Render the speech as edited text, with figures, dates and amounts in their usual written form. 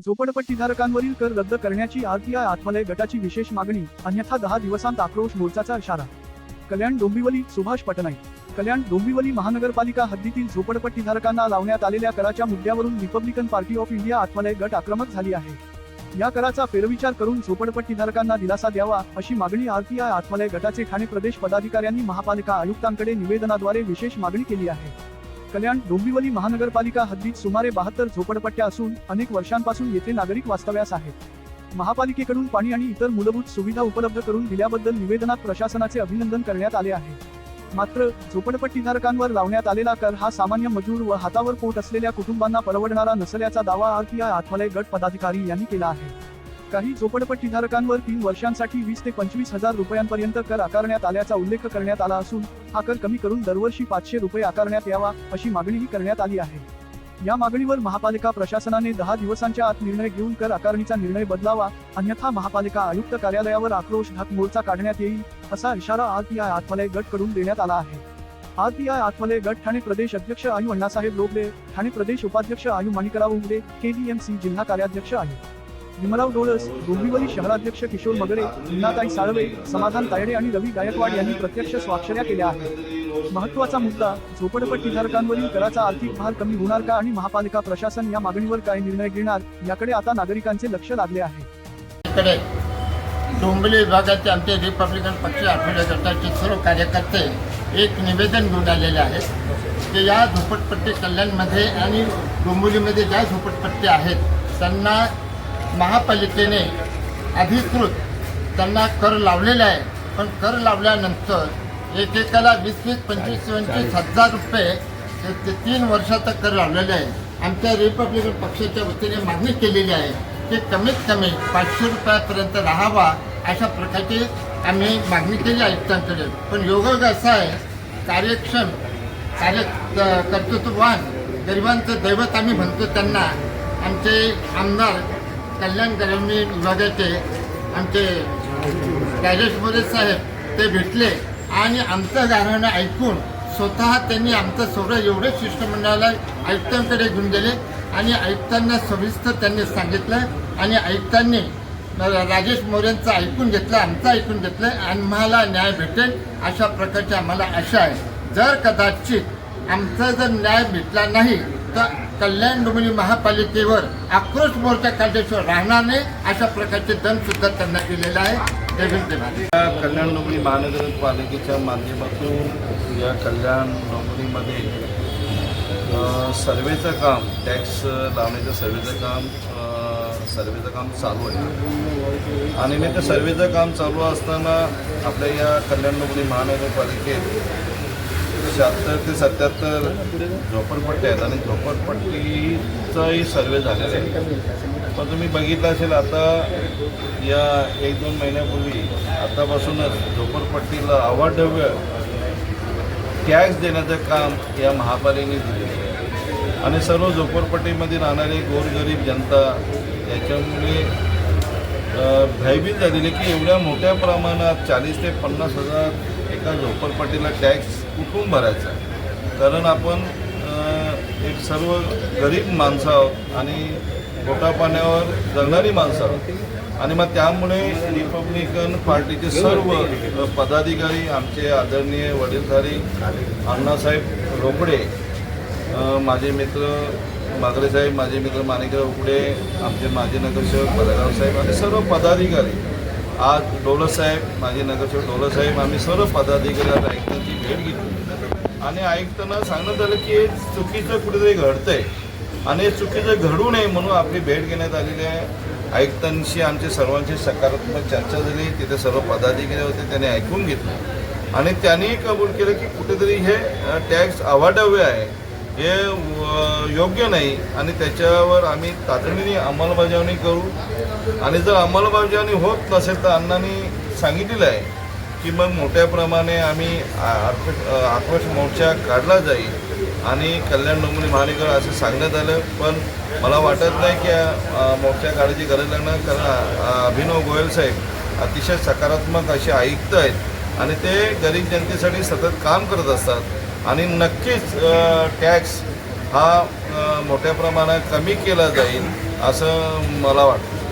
झोपडपट्टीधारकांवरील कर रद्द करण्याची आरपीआय आत्मलय गटाची विशेष मागणी, अन्यथा 10 दिवसांत आक्रोश मोर्चाचा इशारा. कल्याण डोंबिवली. सुभाष पटनाईक. कल्याण डोंबिवली महानगरपालिका हद्दीतील झोपडपट्टीधारकांना लावण्यात आलेल्या कराच्या मुद्द्यावरून रिपब्लिकन पार्टी ऑफ इंडिया आत्मलय गट आक्रमक झाली आहे. या कराचा फेरविचार करून झोपडपट्टीधारकांना दिलासा द्यावा, अशी मागणी आरपीआय आत्मलय गटाचे ठाणे प्रदेश पदाधिकाऱ्यांनी महापालिका आयुक्तांकडे निवेदनाद्वारे विशेष मागणी केली आहे. कल्याण डोंबिवली महानगरपालिका हद्दीत सुमारे 72 झोपडपट्ट्या असून अनेक वर्षांपासून येथे नागरिक वास्तव्यास आहेत. महापालिकेकडून पाणी आणि इतर मूलभूत सुविधा उपलब्ध करून दिल्याबद्दल निवेदनात प्रशासनाचे अभिनंदन करण्यात आले आहे. मात्र झोपडपट्टीधारकांवर लावण्यात आलेला कर हा सामान्य मजूर व हातावर पोट असलेल्या कुटुंबांना परवडणारा नसल्याचा दावा आरपीआय आत्मलय गट पदाधिकारी यांनी केला आहे. काही झोपडपट्टीधारकांवर 3 वर्षांसाठी 20 ते 25 हजार रुपयांपर्यंत कर आकारण्यात आल्याचा उल्लेख करण्यात आला असून हा कर कमी करून दरवर्षी 500 रुपये आकारण्यात यावा, अशी मागणीही करण्यात आली आहे. या मागणीवर महापालिका प्रशासनाने 10 दिवसांच्या आत निर्णय घेऊन कर आकारणीचा निर्णय बदलावा, अन्यथा महापालिका आयुक्त कार्यालयावर आक्रोश ढाक मोर्चा काढण्यात येईल, असा इशारा आरपीआय आत्मलय गट कडून देण्यात आला आहे. आरपीआय आत्मलय गट ठाणे प्रदेश अध्यक्ष आयु अण्णासाहेब लोबले, ठाणे प्रदेश उपाध्यक्ष आयु माणिकराव उगले, केडीएमसी जिल्हा कार्याध्यक्ष आयु विमलराव डोळस, डोंबिवली शहराध्यक्ष किशोर मगरे, मीनाताई साळवे, समाधान तायडे आणि रवी गायकवाड यांनी प्रत्यक्ष स्वाक्षऱ्या केल्या आहेत. महत्त्वाचा मुद्दा, झोपडपट्टीधारकांवरील कराचा आर्थिक भार कमी होणार का आणि महापालिका प्रशासन या मागणीवर काय निर्णय घेणार, याकडे आता नागरिकांचे लक्ष लागले आहे. डोंबिवली विभागाचे आमचे रिपब्लिकन पक्ष आठवले गटाचे सर्व कार्यकर्ते एक निवेदन घेऊन आलेले आहेत की या झोपडपट्टी कल्याणमध्ये आणि डोंबिवलीमध्ये ज्या झोपडपट्टी आहेत त्यांना महापालिकेने अधिकृत त्यांना कर लावलेला आहे. पण कर लावल्यानंतर एकेकाला 20-20, 25-25 हजार रुपये ते 3 वर्षाचा कर लावलेला आहे. आमच्या रिपब्लिकन पक्षाच्या वतीने मागणी केलेली आहे की कमीत कमी 500 रुपयापर्यंत राहावा, अशा प्रकारची आम्ही मागणी केली आयुक्तांकडे. पण योगायोग असा आहे, कार्यक्षम कर्तृत्ववान गरिबांचं दैवत आम्ही म्हणतो त्यांना आमचे आमदार कल्याण ग्रामीण विभागाचे आमचे राजेश मोरे साहेब ते भेटले आणि आमचं गाणं ऐकून स्वतः त्यांनी आमचं सगळं एवढे शिष्टमंडळाला आयुक्तांकडे घेऊन गेले आणि आयुक्तांना सविस्तर त्यांनी सांगितलं आणि आयुक्तांनी राजेश मोरेंचं ऐकून घेतलं, आमचं ऐकून घेतलं. आम्हाला न्याय भेटेल अशा प्रकारची आम्हाला आशा आहे. जर कदाचित आमचा जर न्याय भेटला नाही तर कल्याण डोंबिवली महापालिकेवर आक्रोश मोर्चा काढल्याशिवाय राहणार नाही, अशा प्रकारचे दम सुद्धा त्यांना दिलेला आहे. जय भीम जय भारत. कल्याण डोंबिवली महानगरपालिकेच्या माध्यमातून या कल्याण डोंबिवलीमध्ये सर्वेचं काम, टॅक्स लावण्याचं सर्वेचं काम चालू आहे. आणि मी ते सर्वेचं काम चालू असताना आपल्या या कल्याण डोंबिवली महानगरपालिकेत 76 ते 77 झोपडपट्ट्या आहेत आणि झोपडपट्टीचाही सर्वे झालेला आहे. पण तुम्ही बघितलं असेल आता या 1-2 महिन्यापूर्वी आतापासूनच झोपडपट्टीला अवाढव्य टॅक्स देण्याचं काम या महापालिकेने दिलेलं आहे. आणि सर्व झोपडपट्टीमध्ये राहणारी गोरगरीब जनता याच्यामुळे भयभीत झालेली की एवढ्या मोठ्या प्रमाणात 40 ते 50 हजार एका झोपडपट्टीला टॅक्स कुठून भरायचा. कारण आपण एक सर्व गरीब माणसं आहोत आणि पोटापाण्यावर जगणारी माणसं आहोत. आणि मग त्यामुळे रिपब्लिकन पार्टीचे सर्व पदाधिकारी, आमचे आदरणीय वडीलधारी अण्णासाहेब रोकडे, माझे मित्र मागरे साहेब, माझे मित्र माणिकराव उकडे, आमचे माजी नगरसेवक बलगाव साहेब आणि सर्व पदाधिकारी, आज डोलसाहेब, माजी नगरसेवक डोलसाहेब, आम्ही सर्व पदाधिकारी आज आयुक्तांची भेट घेतली आणि आयुक्तांना सांगण्यात आलं की हे चुकीचं कुठेतरी घडतंय आणि हे चुकीचं घडू नये म्हणून आपली भेट घेण्यात आलेली आहे. आयुक्तांशी आमची सर्वांची सकारात्मक चर्चा झाली. तिथे सर्व पदाधिकारी होते, त्यांनी ऐकून घेतलं आणि त्यांनी कबूल केलं की कुठेतरी हे टॅक्स अवाढव्य आहे, हे योग्य नाही आणि त्याच्यावर आम्ही तातडीने अंमलबजावणी करू. आणि जर अंमलबजावणी होत नसेल तर अण्णांनी सांगितलेलं आहे की मग मोठ्या प्रमाणे आम्ही आक्रोश मोर्चा काढला जाईल आणि कल्याण डोंबिवली महानगर असं सांगण्यात आलं. पण मला वाटत नाही की मोर्चा काढायची गरज लागणार, कारण अभिनव गोयल साहेब अतिशय सकारात्मक असे आयुक्त आहेत आणि ते गरीब जनतेसाठी सतत काम करत असतात आणि नक्कीच टॅक्स हा मोठ्या प्रमाणात कमी केला जाईल असं मला वाटतं.